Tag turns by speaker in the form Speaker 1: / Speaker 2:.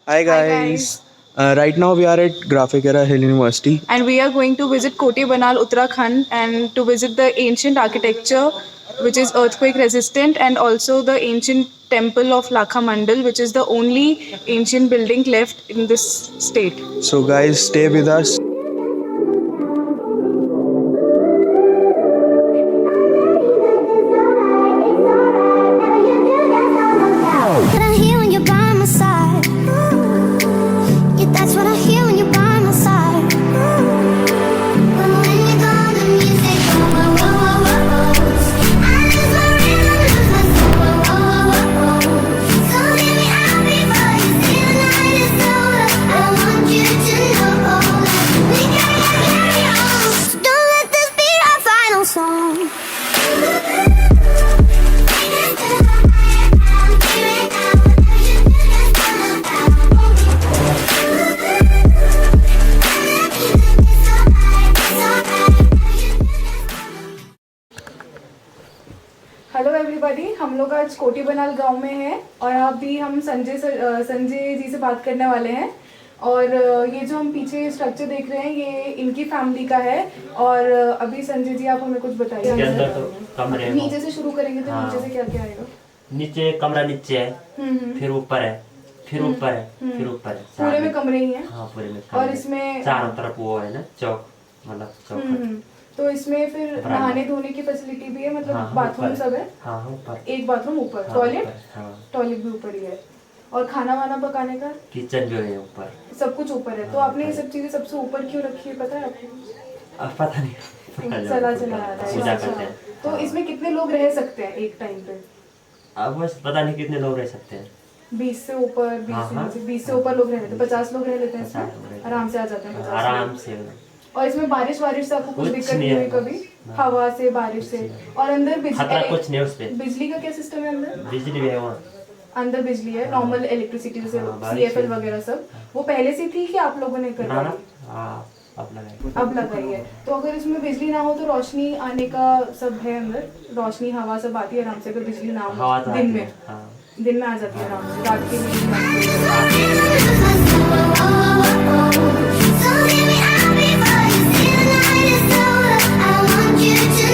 Speaker 1: Hi guys. Right now we are at Graphic Era Hill University.
Speaker 2: And we are going to visit Koti Banal, Uttarakhand, and to visit the ancient architecture, which is earthquake resistant, and also the ancient temple of Lakha Mandal, which is the only ancient building left in this state.
Speaker 1: So guys, stay with us.
Speaker 3: What I hear when you're by my side. Yeah, that's what I hear when you're by my side. But when you're gone, the music goes. Whoa, whoa, whoa, whoa. I lose my rhythm, lose my soul. Whoa, whoa, whoa, whoa. So hear me out before you see the night is over. I want you to know that we gotta carry on. So don't let this be our final song.
Speaker 2: Hello everybody, हम लोग आज कोटी बनाल गांव में हैं और अभी हम संजय जी से बात करने वाले हैं। और ये जो हम पीछे स्ट्रक्चर देख रहे हैं ये इनकी फैमिली का है। और अभी संजय जी आप हमें कुछ बताइए।
Speaker 4: इसके अंदर तो कमरे
Speaker 2: नीचे से शुरू करेंगे तो
Speaker 4: हाँ।
Speaker 2: नीचे से क्या क्या आएगा?
Speaker 4: नीचे कमरा नीचे है, फिर ऊपर है, फिर ऊपर है, फिर ऊपर है।
Speaker 2: पूरे में कमरे ही हैं।
Speaker 4: हाँ पूरे में
Speaker 2: और
Speaker 4: कमरे।
Speaker 2: इसमें
Speaker 4: चारों तरफ वो है ना चौक, मतलब चौक।
Speaker 2: तो इसमें फिर नहाने धोने की फैसिलिटी भी है, मतलब
Speaker 4: हाँ,
Speaker 2: बाथरूम
Speaker 4: ऊपर।
Speaker 2: सब है।
Speaker 4: हाँ ऊपर
Speaker 2: एक बाथरूम ऊपर,
Speaker 4: हाँ,
Speaker 2: टॉयलेट
Speaker 4: ऊपर, हाँ।
Speaker 2: टॉयलेट भी ऊपर ही है। और खाना वाना पकाने का
Speaker 4: किचन जो है ऊपर।
Speaker 2: सब कुछ ऊपर है। तो
Speaker 4: हाँ,
Speaker 2: आपने ये
Speaker 4: ऊपर।
Speaker 2: सब चीजें सबसे ऊपर क्यों रखी है, पता है आपको?
Speaker 4: अब पता नहीं।
Speaker 2: चला चला आ रहा है।
Speaker 4: पूजा
Speaker 2: अच्छा।
Speaker 4: करते हैं।
Speaker 2: तो
Speaker 4: हाँ।
Speaker 2: इसमें कितने लोग रह सकते हैं एक टाइम पे?
Speaker 4: अब बस पता नहीं कितने लोग रह सकते हैं।
Speaker 2: 20 से ऊपर, 20
Speaker 4: हाँ,
Speaker 2: से
Speaker 4: हाँ।
Speaker 2: नीचे, 20 से ऊपर लोग रह लेते हैं। 50 लोग रह लेते हैं
Speaker 4: 50 लोग
Speaker 2: इसमें,
Speaker 4: रहते हैं।
Speaker 2: आराम से आ जाते हैं 50 लोग।
Speaker 4: आराम से।
Speaker 2: और इसमें बारिश से आपको कुछ
Speaker 4: कुछ
Speaker 2: दिक्कत
Speaker 4: नहीं
Speaker 2: नहीं हुई
Speaker 4: है।
Speaker 2: कभी?
Speaker 4: हाँ।
Speaker 2: हवा से, बारिश से? और अंदर
Speaker 4: खतरा कुछ नहीं उस पे।
Speaker 2: बिजली का क्या सिस्टम है अंदर?
Speaker 4: बिजली भी है वहाँ।
Speaker 2: अंदर बिजली है, नॉर्मल इलेक्ट्रिसिटी जैसे
Speaker 4: हाँ, बारिश
Speaker 2: CFL
Speaker 4: है।
Speaker 2: वगैरह सब। वो पहले से थी कि आप लोगों ने
Speaker 4: ना
Speaker 2: करवाई?
Speaker 4: ना हाँ, अब लगाए।
Speaker 2: अब लगाई है। तो अगर इसमें बिजली ना हो तो रोशनी आने का सब है अंदर? रोशनी हवा सब आती है आराम से अगर बिजली ना
Speaker 4: हवा
Speaker 2: हो
Speaker 4: तो
Speaker 2: दिन
Speaker 4: आती
Speaker 2: में?
Speaker 4: है, हाँ।
Speaker 2: दिन में आ जाती है आराम से, रात के लिए
Speaker 3: So hear me out before you see the night is over. I want you to